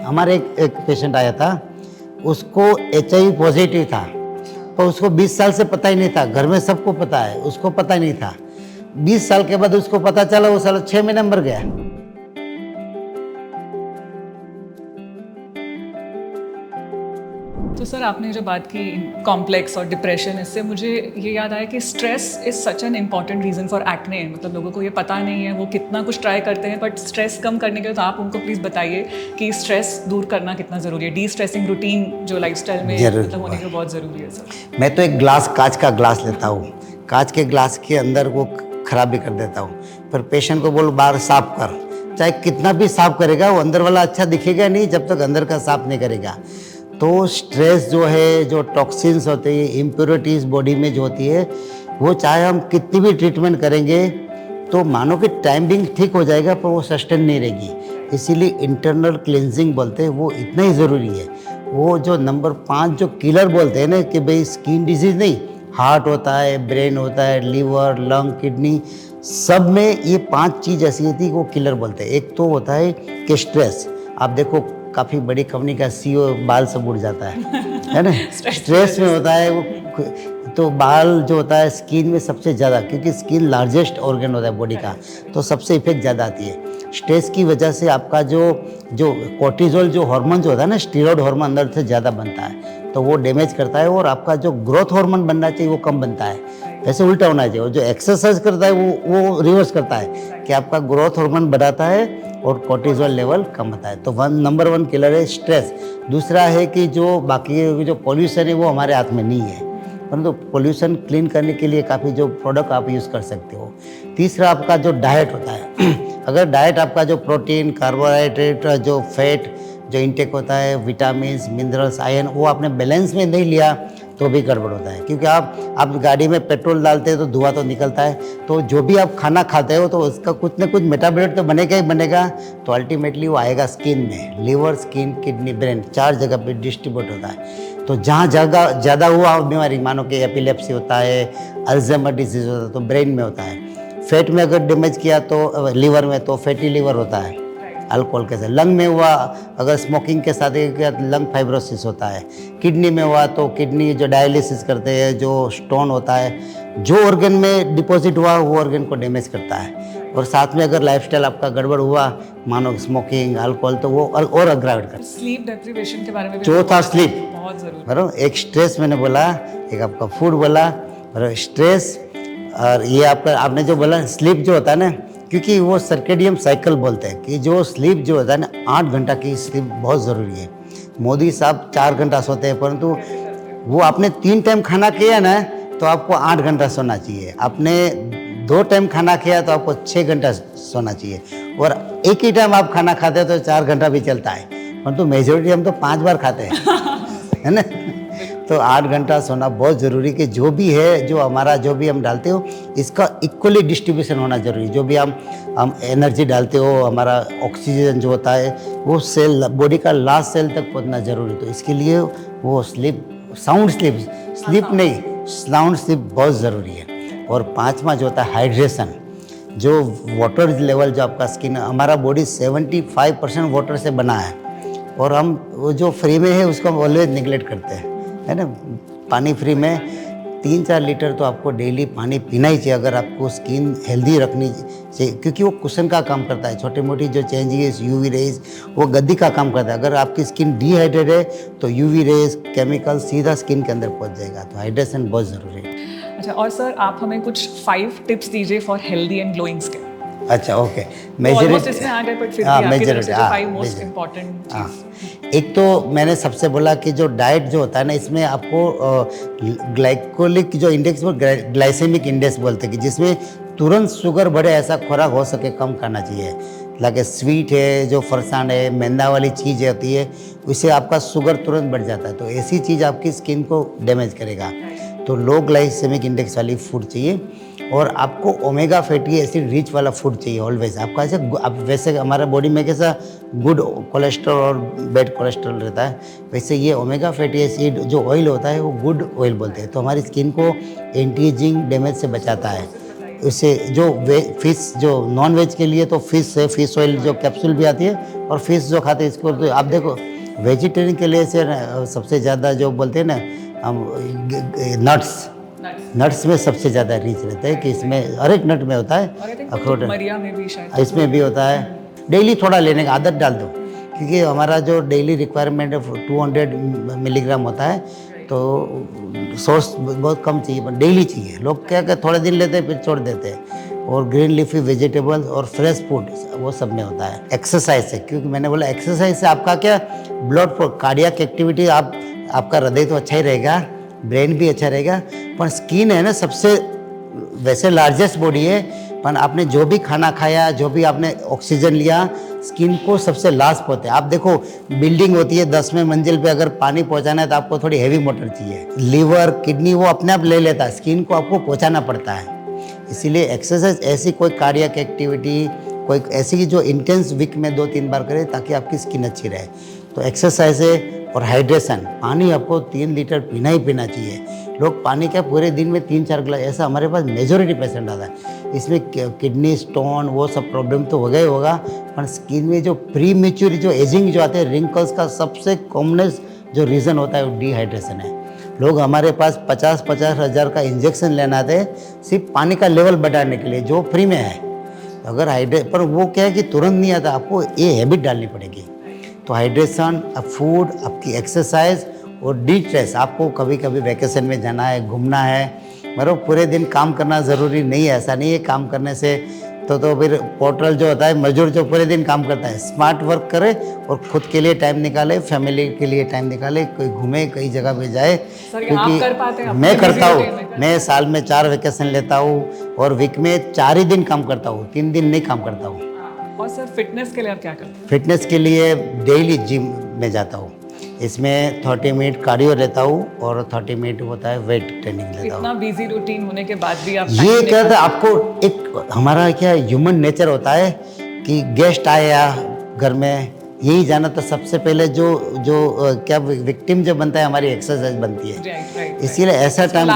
हमारे एक पेशेंट आया था, उसको HIV पॉजिटिव था, पर उसको 20 साल से पता ही नहीं था। घर में सबको पता है, उसको पता नहीं था। 20 साल के बाद उसको पता चला, वो साल 6 महीने मर गया। तो सर आपने जो बात की कॉम्प्लेक्स और डिप्रेशन, इससे मुझे ये याद आया कि stress is such an important reason for acne. मतलब लोगों को ये पता नहीं है, वो कितना कुछ ट्राई करते हैं, बट स्ट्रेस कम करने के लिए तो आप उनको प्लीज़ बताइए कि स्ट्रेस दूर करना कितना ज़रूरी है। डी स्ट्रेसिंग रूटीन जो लाइफस्टाइल में मतलब होने के लिए बहुत ज़रूरी है सर। मैं तो एक गिलास, कांच का गिलास लेता हूँ, कांच के गिलास के अंदर वो खराब भी कर देता हूँ। पर पेशेंट को बोलो बाहर साफ कर, चाहे कितना भी साफ करेगा वो अंदर वाला अच्छा दिखेगा नहीं जब तक अंदर का साफ नहीं करेगा। तो स्ट्रेस जो है, जो टॉक्सिन्स होते हैं, इम्प्योरिटीज़ बॉडी में जो होती है, वो चाहे हम कितनी भी ट्रीटमेंट करेंगे तो मानो कि टाइमिंग ठीक हो जाएगा, पर वो सस्टेन नहीं रहेगी। इसीलिए इंटरनल क्लिनजिंग बोलते हैं, वो इतना ही ज़रूरी है। वो जो नंबर 5 जो किलर बोलते हैं ना, कि भाई स्किन डिजीज़ नहीं, हार्ट होता है, ब्रेन होता है, लीवर, लंग, किडनी, सब में ये 5 चीज़ ऐसी होती है वो किलर बोलते हैं। एक तो होता है कि स्ट्रेस, आप देखो काफ़ी बड़ी कंपनी का CEO बाल सब उड़ जाता है ना। स्ट्रेस में होता है वो, तो बाल जो होता है स्किन में सबसे ज़्यादा, क्योंकि स्किन लार्जेस्ट ऑर्गन होता है बॉडी का, तो सबसे इफेक्ट ज़्यादा आती है। स्ट्रेस की वजह से आपका जो जो कोर्टिजोल जो हार्मोन जो होता है ना, स्टीरॉयड हार्मोन अंदर से ज़्यादा बनता है, तो वो डैमेज करता है, और आपका जो ग्रोथ हार्मोन बनना चाहिए वो कम बनता है। वैसे उल्टा होना चाहिए, और जो एक्सरसाइज करता है वो रिवर्स करता है कि आपका ग्रोथ हार्मोन बढ़ाता है और कोर्टिजोल लेवल कम होता है। तो नंबर 1 किलर है स्ट्रेस। दूसरा है कि जो बाकी जो पॉल्यूशन है वो हमारे हाथ में नहीं है, परंतु पॉल्यूशन क्लीन करने के लिए काफ़ी जो प्रोडक्ट आप यूज़ कर सकते हो। तीसरा आपका जो डाइट होता है अगर डाइट आपका जो प्रोटीन, कार्बोहाइड्रेट, जो फैट जो इंटेक होता है, विटामिन, मिनरल्स, आयरन, वो आपने बैलेंस में नहीं लिया तो भी गड़बड़ होता है। क्योंकि आप गाड़ी में पेट्रोल डालते हैं तो धुआं तो निकलता है, तो जो भी आप खाना खाते हो तो उसका कुछ ना कुछ मेटाबॉलिट तो बनेगा ही बनेगा, तो अल्टीमेटली वो आएगा स्किन में। लिवर, स्किन, किडनी, ब्रेन, 4 जगह पे डिस्ट्रीब्यूट होता है। तो जहाँ जगह ज़्यादा हुआ बीमारी, मानो कि एपिलेप्सी होता है, अल्जाइमर डिजीज होता है, तो ब्रेन में होता है। फैट में अगर डैमेज किया तो लिवर में, तो फैटी लिवर होता है अल्कोहल के साथ। लंग में हुआ अगर स्मोकिंग के साथ किया तो लंग फाइब्रोसिस होता है। किडनी में हुआ तो किडनी जो डायलिसिस करते हैं, जो स्टोन होता है, जो ऑर्गन में डिपॉजिट हुआ वो ऑर्गन को डैमेज करता है। और साथ में अगर लाइफस्टाइल आपका गड़बड़ हुआ, मानो स्मोकिंग, अल्कोहल, तो वो और अग्रावेट करता है। स्लीप डेप्रिवेशन के बारे में भी चौथा स्लीप बहुत ज़रूरी। बराबर, एक स्ट्रेस मैंने बोला, एक आपका फूड बोला, और स्ट्रेस, और ये आपने जो बोला स्लीप जो होता है ना, क्योंकि वो सर्केडियम साइकिल बोलते हैं कि जो स्लीप जो होता है ना, 8 घंटा की स्लीप बहुत ज़रूरी है। मोदी साहब 4 घंटा सोते हैं, परंतु वो आपने 3 टाइम खाना किया ना तो आपको 8 घंटा सोना चाहिए। आपने 2 टाइम खाना किया तो आपको 6 घंटा सोना चाहिए, और एक ही टाइम आप खाना खाते हो तो 4 घंटा भी चलता है, परंतु मेजोरिटी हम तो 5 बार खाते हैं है ना। तो 8 घंटा सोना बहुत ज़रूरी, कि जो भी है, जो हमारा जो भी हम डालते हो इसका इक्वली डिस्ट्रीब्यूशन होना ज़रूरी। जो भी हम एनर्जी डालते हो, हमारा ऑक्सीजन जो होता है वो सेल, बॉडी का लास्ट सेल तक पहुंचना ज़रूरी। तो इसके लिए वो स्लीप, साउंड स्लीप नहीं, साउंड स्लीप बहुत ज़रूरी है। और 5वां जो होता है हाइड्रेशन, जो वाटर लेवल, जो आपका स्किन, हमारा बॉडी 75% वाटर से बना है, और हम वो जो फ्री में है उसको हम ऑलवेज निगलेक्ट करते हैं, है ना। पानी फ्री में 3-4 लीटर तो आपको डेली पानी पीना ही चाहिए अगर आपको स्किन हेल्दी रखनी चाहिए, क्योंकि वो कुशन का काम करता है। छोटी मोटी जो चेंजेस, यूवी रेज, वो गद्दी का काम करता है। अगर आपकी स्किन डिहाइड्रेट है तो यूवी रेज, केमिकल सीधा स्किन के अंदर पहुंच जाएगा। तो हाइड्रेशन बहुत ज़रूरी है। अच्छा, और सर आप हमें कुछ 5 टिप्स दीजिए for healthy and glowing skin. अच्छा, ओके। मेजॉरिटी इसमें आ गए, बट फिर भी आपकी तरफ से जो 5 मोस्ट इम्पोर्टेंट चीज़। एक तो मैंने सबसे बोला कि जो डाइट जो होता है ना, इसमें आपको ग्लाइकोलिक जो इंडेक्स, वो ग्लाइसेमिक इंडेक्स बोलते हैं, कि जिसमें तुरंत शुगर बढ़े ऐसा खुराक हो सके कम खाना चाहिए। लाइक स्वीट है, जो फरसाण है, मैदा वाली चीज़ होती है, उससे आपका शुगर तुरंत बढ़ जाता है, तो ऐसी चीज़ आपकी स्किन को डैमेज करेगा। तो लो ग्लाइसेमिक इंडेक्स वाली फूड चाहिए, और आपको ओमेगा फैटी एसिड रिच वाला फूड चाहिए ऑलवेज। आपका ऐसे, अब वैसे हमारा बॉडी में कैसा गुड कोलेस्ट्रॉल और बैड कोलेस्ट्रॉल रहता है, वैसे ये ओमेगा फैटी एसिड जो ऑयल होता है वो गुड ऑयल बोलते हैं। तो हमारी स्किन को एंटी एजिंग डैमेज से बचाता है। इससे जो फिश जो नॉन वेज के लिए तो फिश है, फिश ऑयल जो कैप्सूल भी आती है, और फिश जो खाते हैं इसको तो आप देखो वेजिटेरियन के लिए से सबसे ज़्यादा जो बोलते हैं ना हम नट्स, नट्स में सबसे ज़्यादा रिच रहता है कि इसमें हर एक नट में होता है, और आई थिंक अखरोट मरिया में भी शायद इसमें भी होता है। डेली थोड़ा लेने की आदत डाल दो, क्योंकि हमारा जो डेली रिक्वायरमेंट है 200 मिलीग्राम होता है, तो सोर्स बहुत कम चाहिए पर डेली चाहिए। लोग क्या क्या थोड़े दिन लेते हैं फिर छोड़ देते हैं। और ग्रीन लीफी वेजिटेबल्स और फ्रेश फूड वो सब में होता है। एक्सरसाइज से, क्योंकि मैंने बोला एक्सरसाइज से आपका क्या ब्लड फ्लो, कार्डियक एक्टिविटी, आपका हृदय तो अच्छा ही रहेगा, ब्रेन भी अच्छा रहेगा, पर स्किन है ना सबसे वैसे लार्जेस्ट बॉडी है, पर आपने जो भी खाना खाया, जो भी आपने ऑक्सीजन लिया, स्किन को सबसे लास्ट पहुँचते हैं। आप देखो बिल्डिंग होती है 10वें मंजिल पे, अगर पानी पहुंचाना है तो आपको थोड़ी हैवी मोटर चाहिए। लीवर किडनी वो अपने आप ले लेता है, स्किन को आपको पहुंचाना पड़ता है। इसीलिए एक्सरसाइज ऐसी कोई कार्डियक एक्टिविटी, कोई ऐसी जो इंटेंस वीक में 2-3 बार करें ताकि आपकी स्किन अच्छी रहे। तो एक्सरसाइज है। और हाइड्रेशन, पानी आपको 3 लीटर पीना ही पीना चाहिए। लोग पानी क्या पूरे दिन में 3-4 गिलास, ऐसा हमारे पास मेजोरिटी पेशेंट आता है। इसमें किडनी स्टोन वो सब प्रॉब्लम तो होगा ही होगा, पर स्किन में जो प्री मेच्योर जो एजिंग जो आते हैं, रिंकल्स का सबसे कॉमनेस्ट जो रीज़न होता है वो डिहाइड्रेशन है। लोग हमारे पास 50-50 हज़ार का इंजेक्शन लेना आते हैं सिर्फ पानी का लेवल बढ़ाने के लिए, जो फ्री में है। अगर हाइड्रेट पर वो क्या है कि तुरंत नहीं आता, आपको ये हैबिट डालनी पड़ेगी। तो हाइड्रेशन, फूड, आपकी एक्सरसाइज और डी स्ट्रेस। आपको कभी कभी वैकेशन में जाना है, घूमना है, मतलब पूरे दिन काम करना ज़रूरी नहीं है। ऐसा नहीं है काम करने से तो फिर पोर्टल जो होता है, मजदूर जो पूरे दिन काम करता है, स्मार्ट वर्क करे और खुद के लिए टाइम निकाले, फैमिली के लिए टाइम निकाले, कोई घूमे, कई जगह पे जाए। क्योंकि मैं करता हूँ, मैं साल में 4 वैकेशन लेता हूँ और वीक में 4 ही दिन काम करता हूँ, 3 दिन नहीं काम करता हूँ। और सर फिटनेस के लिए आप क्या करते हैं? फिटनेस के लिए डेली जिम में जाता हूँ। इसमें 30 मिनट कार्डियो लेता हूँ और 30 मिनट होता है वेट ट्रेनिंग लेता हूँ। इतना बिजी रूटीन होने के बाद भी आप ये क्या था, आपको एक हमारा क्या ह्यूमन नेचर होता है कि गेस्ट आया घर में, यही जाना तो सबसे पहले जो क्या विक्टिम जो बनता है, हमारी एक्सरसाइज बनती है। इसीलिए ऐसा टाइम,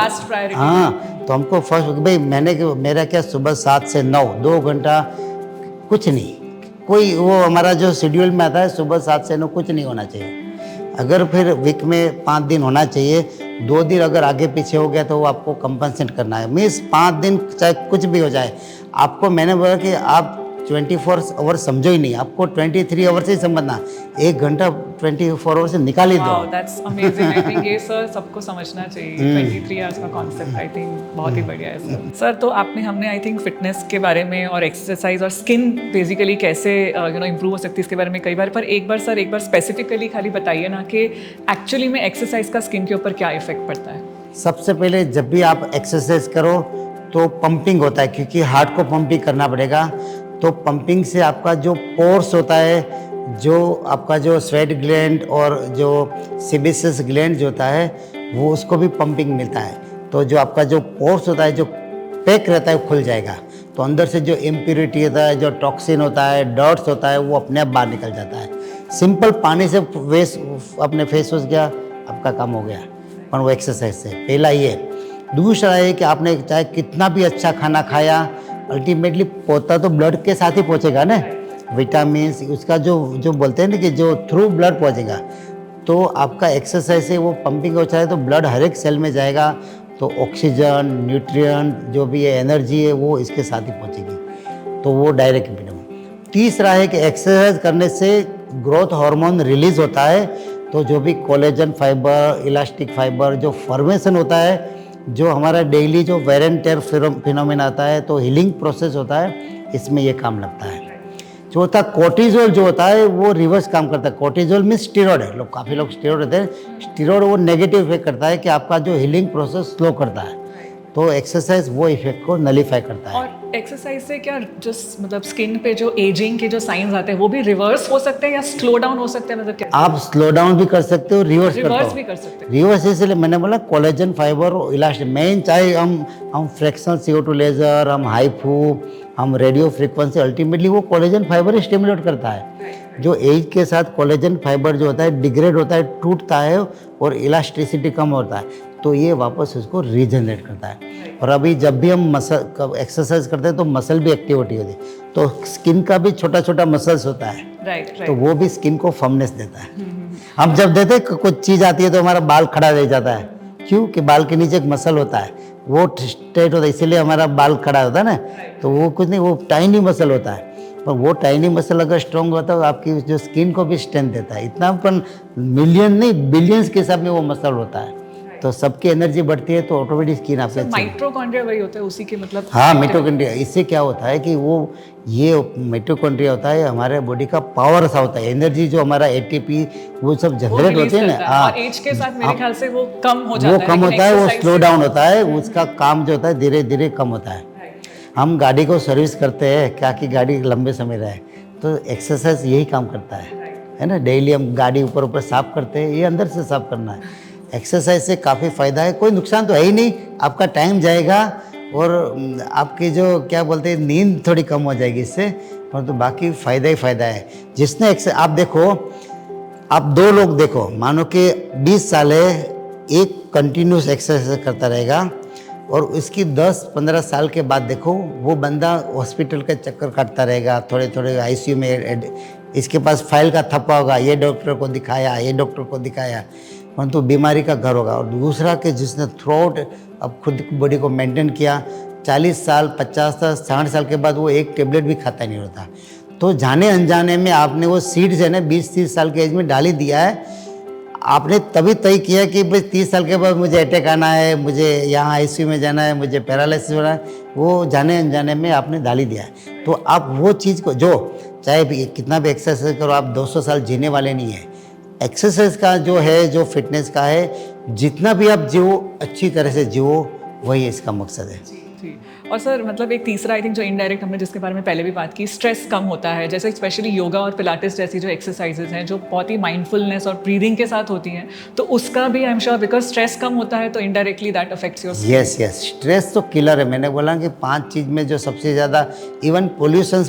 हाँ, तो हमको फर्स्ट भाई मेरा क्या सुबह 7 से 9 2 घंटा कुछ नहीं, कोई वो हमारा जो शेड्यूल में आता है सुबह 7 से 9 कुछ नहीं होना चाहिए। अगर फिर वीक में 5 दिन होना चाहिए, 2 दिन अगर आगे पीछे हो गया तो वो आपको कंपनसेट करना है। मीन्स 5 दिन चाहे कुछ भी हो जाए आपको, मैंने बोला कि आप 24 आवर समझो ही नहीं, आपको 23 आवर से ही समझना। 1 घंटा 24 आवर से निकाल ही दो। That's amazing. आई थिंक ये सर सबको समझना चाहिए। 23 आवर्स का कॉन्सेप्ट आई थिंक बहुत ही बढ़िया है सर। सर तो हमने आई थिंक फिटनेस के बारे में और एक्सरसाइज और स्किन बेसिकली कैसे इम्प्रूव हो सकती है इसके बारे में कई बार, पर एक बार स्पेसिफिकली खाली बताइए ना कि एक्चुअली में एक्सरसाइज का स्किन के ऊपर क्या इफेक्ट पड़ता है। सबसे पहले जब भी आप एक्सरसाइज करो तो पंपिंग होता है, क्योंकि हार्ट को पंपिंग करना पड़ेगा। तो पंपिंग से आपका जो पोर्स होता है, जो आपका जो स्वेट ग्लैंड और जो सेबेसियस ग्लैंड जो होता है, वो उसको भी पंपिंग मिलता है। तो जो आपका जो पोर्स होता है, जो पैक रहता है, वो खुल जाएगा। तो अंदर से जो इम्प्योरिटी होता है, जो टॉक्सिन होता है, डर्ट्स होता है, वो अपने आप बाहर निकल जाता है। सिंपल पानी से अपने फेस वॉश किया, आपका काम हो गया। पर वो एक्सरसाइज से पहला ये। दूसरा है कि आपने चाहे कितना भी अच्छा खाना खाया, अल्टीमेटली पहुँचता तो ब्लड के साथ ही पहुँचेगा ना, विटामिन उसका जो बोलते हैं ना कि जो थ्रू ब्लड पहुँचेगा। तो आपका एक्सरसाइज से वो पंपिंग हो जाए तो ब्लड हर एक सेल में जाएगा, तो ऑक्सीजन, न्यूट्रिएंट जो भी है, एनर्जी है, वो इसके साथ ही पहुँचेगी। तो वो डायरेक्ट इम्यूनिटी। तीसरा है कि एक्सरसाइज करने से ग्रोथ हार्मोन रिलीज होता है। तो जो भी कोलेजन फाइबर, इलास्टिक फाइबर जो फॉर्मेशन होता है, जो हमारा डेली जो वेर एंड टेयर फिनोमेना आता है, तो हीलिंग प्रोसेस होता है, इसमें ये काम लगता है। चौथा कोर्टिजोल जो होता है वो रिवर्स काम करता है। कोर्टिजोल मीन्स स्टीरॉयड है, काफ़ी लोग स्टीरॉयड रहते हैं। स्टीरॉयड वो नेगेटिव इफेक्ट करता है कि आपका जो हीलिंग प्रोसेस स्लो करता है। तो एक्सरसाइज वो इफेक्ट को नलीफाई करता है। और एक्सरसाइज से क्या जस्ट मतलब स्किन पे जो एजिंग के जो साइंस आते हैं वो भी रिवर्स हो सकते हैं या स्लो डाउन हो सकते हैं? मतलब क्या आप स्लो डाउन भी कर सकते हो, रिवर्स भी कर सकते हैं। रिवर्स इसलिए मैंने बोला कोलेजन फाइबर और इलास्टिक मेन, चाहे हम फ्रैक्शनल CO2 लेजर, हम हाईफू, हम रेडियो फ्रीक्वेंसी, अल्टीमेटली वो कोलेजन फाइबर स्टिमुलेट करता है। जो एज के साथ कोलेजन फाइबर जो होता है डिग्रेड होता है, टूटता है और इलास्टिसिटी कम होता है। तो ये वापस उसको रीजनरेट करता है। और अभी जब भी हम मसल एक्सरसाइज करते हैं तो मसल भी एक्टिविटी होती है, तो स्किन का भी छोटा छोटा मसल्स होता है, राइट तो वो भी स्किन को फर्मनेस देता है। हम जब देते कुछ चीज़ आती है तो हमारा बाल खड़ा रह जाता है, क्यों कि बाल के नीचे एक मसल होता है, वो स्ट्रेट होता है, इसीलिए हमारा बाल खड़ा होता है ना। तो वो कुछ नहीं, वो टाइनी मसल होता है, पर वो टाइनी मसल अगर स्ट्रॉन्ग होता है तो आपकी जो स्किन को भी स्ट्रेंथ देता है। इतना अपन मिलियन नहीं बिलियंस के हिसाब में वो मसल होता है, तो सबकी एनर्जी बढ़ती है तो ऑटोमेटिक स्किन आपसे अच्छी। माइटोकॉन्ड्रिया वही होता है उसी के मतलब। हाँ, मिटोकॉन्ड्रिया, इससे क्या होता है कि वो ये मिटोकॉन्ड्रिया होता है हमारे बॉडी का पावर सा होता है, एनर्जी जो हमारा एटीपी वो सब जनरेट होते हैं ना। हाँ, और एज के साथ मेरे ख्याल से वो कम हो जाता है, वो कम होता है, वो स्लो डाउन होता है, उसका काम जो होता है धीरे धीरे कम होता है। हम गाड़ी को सर्विस करते हैं क्या कि गाड़ी लंबे समय रहे, तो एक्सरसाइज यही काम करता है ना। डेली हम गाड़ी ऊपर ऊपर साफ करते हैं, ये अंदर से साफ करना है। एक्सरसाइज से काफ़ी फ़ायदा है, कोई नुकसान तो है ही नहीं, आपका टाइम जाएगा और आपकी जो क्या बोलते हैं नींद थोड़ी कम हो जाएगी इससे, परंतु बाकी फ़ायदा ही फ़ायदा है। जिसने आप देखो, आप दो लोग देखो, मानो कि 20 साल है, एक कंटिन्यूस एक्सरसाइज करता रहेगा और उसकी 10-15 साल के बाद देखो वो बंदा हॉस्पिटल के चक्कर काटता रहेगा, थोड़े थोड़े आईसीयू में, इसके पास फाइल का थप्पा होगा, ये डॉक्टर को दिखाया, ये डॉक्टर को दिखाया, परंतु बीमारी का घर होगा। और दूसरा कि जिसने थ्रू आउट अब खुद बॉडी को मेंटेन किया, 40 साल 50 साल 60 साल के बाद वो एक टेबलेट भी खाता नहीं होता। तो जाने अनजाने में आपने वो सीड्स है ना 20-30 साल के एज में डाल ही दिया है, आपने तभी तय किया कि भाई 30 साल के बाद मुझे अटैक आना है, मुझे यहाँ आईसीयू में जाना है, मुझे पैरालिसिस होना है, वो जाने अनजाने में आपने डाल ही दिया है। तो आप वो चीज़ को, जो चाहे भी कितना भी एक्सरसाइज करो, आप 200 साल जीने वाले नहीं है। एक्सरसाइज का जो है, जो फिटनेस का है, जितना भी आप जियो अच्छी तरह से जियो, वही इसका मकसद है। जी। और सर मतलब एक तीसरा आई थिंक जो इनडायरेक्ट हमने जिसके बारे में पहले भी बात की, स्ट्रेस कम होता है, जैसे स्पेशली योगा और पिलाटेस जैसी जो एक्सरसाइजेज हैं जो बहुत ही माइंडफुलनेस और ब्रीदिंग के साथ होती हैं, तो उसका भी I am sure because stress कम होता है तो indirectly that affects your. Yes, stress तो किलर है। मैंने बोला कि 5 चीज़ में जो सबसे ज़्यादा, इवन पोल्यूशन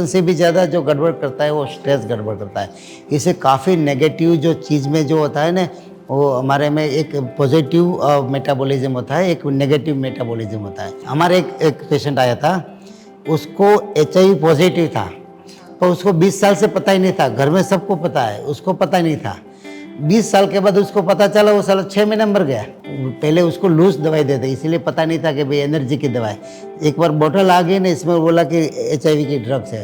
से भी ज़्यादा जो गड़बड़ करता है वो स्ट्रेस गड़बड़ करता है। इसे काफ़ी नेगेटिव जो चीज़ में जो होता है ना, वो हमारे में एक पॉजिटिव मेटाबॉलिज्म होता है, एक नेगेटिव मेटाबॉलिज्म होता है। हमारे एक पेशेंट आया था, उसको HIV पॉजिटिव था, पर उसको 20 साल से पता ही नहीं था। घर में सबको पता है, उसको पता नहीं था। 20 साल के बाद उसको पता चला, वो साला 6 महीने मर गया। पहले उसको लूज दवाई देते, इसीलिए पता नहीं था कि भाई एनर्जी की दवाई। एक बार बोतल आ गई ना, इसमें बोला कि HIV की ड्रग्स है,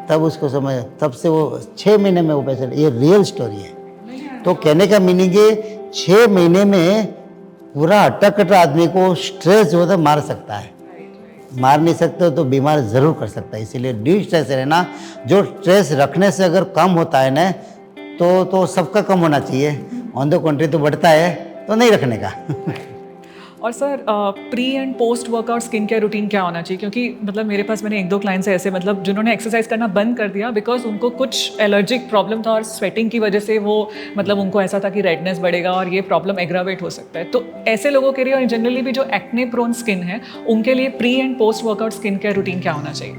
तब उसको समझ, तब से वो 6 महीने में वो पेशेंट, ये रियल स्टोरी है। तो कहने का मीनिंग है 6 महीने में पूरा अटक आदमी को स्ट्रेस जो होता है मार सकता है। मार नहीं सकते तो बीमार ज़रूर कर सकता है। इसीलिए डी स्ट्रेस रहना, जो स्ट्रेस रखने से अगर कम होता है ना, तो सबका कम होना चाहिए। ऑन द कंट्री तो बढ़ता है, तो नहीं रखने का। और sir pre and post workout skin care routine क्या होना चाहिए? क्योंकि मतलब मेरे पास मैंने 1-2 क्लाइंट्स ऐसे मतलब जिन्होंने एक्सरसाइज करना बंद कर दिया बिकॉज उनको कुछ एलर्जिक प्रॉब्लम था और स्वेटिंग की वजह से वो मतलब उनको ऐसा था कि रेडनेस बढ़ेगा और ये प्रॉब्लम एग्रावेट हो सकता है। तो ऐसे लोगों के लिए और जनरली भी जो एक्ने प्रोन स्किन है उनके लिए pre and post workout skin care routine क्या होना चाहिए?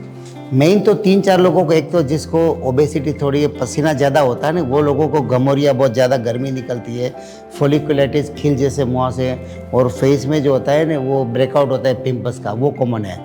मेन तो 3-4 लोगों को, एक तो जिसको ओबेसिटी थोड़ी है, पसीना ज़्यादा होता है ना, वो लोगों को गमोरिया, बहुत ज़्यादा गर्मी निकलती है, फोलिकुलाइटिस, खील जैसे मुँह से, और फेस में जो होता है ना वो ब्रेकआउट होता है पिंपल्स का, वो कॉमन है।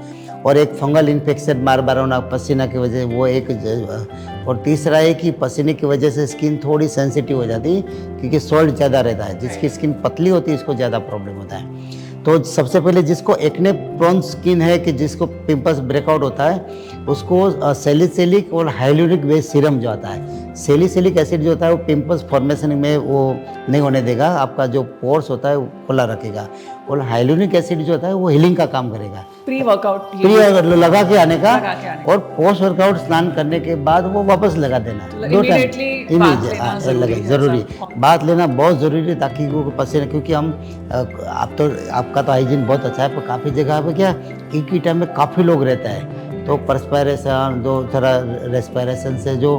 और एक फंगल इन्फेक्शन बार बार होना पसीना की वजह से, वो एक। और तीसरा है कि पसीने की वजह से स्किन थोड़ी सेंसिटिव हो जाती है, क्योंकि सॉल्ट ज़्यादा रहता है। जिसकी स्किन पतली होती है उसको ज़्यादा प्रॉब्लम होता है। तो सबसे पहले जिसको एक्ने प्रोन स्किन है, कि जिसको पिंपल्स ब्रेकआउट होता है, उसको सैलिसिलिक और हाइलुरिक बेस्ड सीरम जो आता है, सैलिसिलिक एसिड जो होता है वो पिंपल्स फॉर्मेशन में वो नहीं होने देगा, आपका जो पोर्स होता है वो खुला रखेगा। और हाइलुरिक एसिड जो होता है वो हीलिंग का काम करेगा। प्री वर्कआउट लगा के आने का, और पोस्ट वर्कआउट स्नान करने के बाद वो वापस लगा देना। 2 टाइम ज़रूरी, बात लेना बहुत ज़रूरी है, ताकि वो पसीना, क्योंकि हम आपका तो हाइजीन बहुत अच्छा है, पर काफ़ी जगह पे क्या एक ही टाइम में काफ़ी लोग रहता है, तो परस्पायरेशन, जो थोड़ा रेस्पायरेशन से जो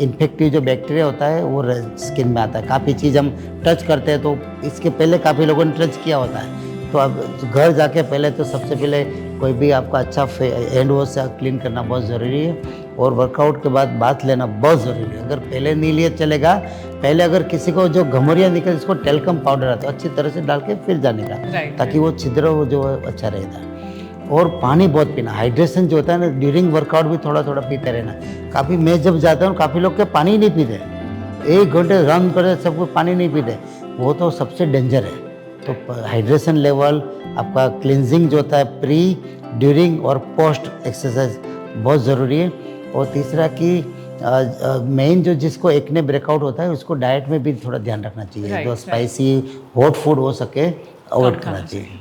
इन्फेक्टिव जो बैक्टीरिया होता है वो स्किन में आता है। काफ़ी चीज़ हम टच करते हैं, तो इसके पहले काफ़ी लोगों ने टच किया होता है, तो अब घर जाके पहले तो सबसे पहले कोई भी आपका अच्छा हैंड वॉश से क्लीन करना बहुत ज़रूरी है, और वर्कआउट के बाद बाथ लेना बहुत ज़रूरी है। अगर पहले नहीं लिए चलेगा, पहले अगर किसी को जो घमौरियाँ निकले इसको टेल्कम पाउडर आता है अच्छी तरह से डाल के फिर जाने का, Right, ताकि वो छिद्र वो जो है अच्छा रहता है। और पानी बहुत पीना, हाइड्रेशन जो होता है ना, ड्यूरिंग वर्कआउट भी थोड़ा थोड़ा पीते रहना। काफ़ी मैं जब जाता हूँ काफ़ी लोग के पानी ही नहीं पीते, 1 घंटे रन करे सब कुछ पानी नहीं पीते, वो तो सबसे डेंजर है। तो हाइड्रेशन लेवल आपका क्लिनजिंग जो होता है प्री, ड्यूरिंग और पोस्ट एक्सरसाइज बहुत ज़रूरी है। और तीसरा कि मेन जो जिसको एक्ने ब्रेकआउट होता है उसको डाइट में भी थोड़ा ध्यान रखना चाहिए, Right, जो right. स्पाइसी हॉट फूड हो सके अवॉइड करना चाहिए।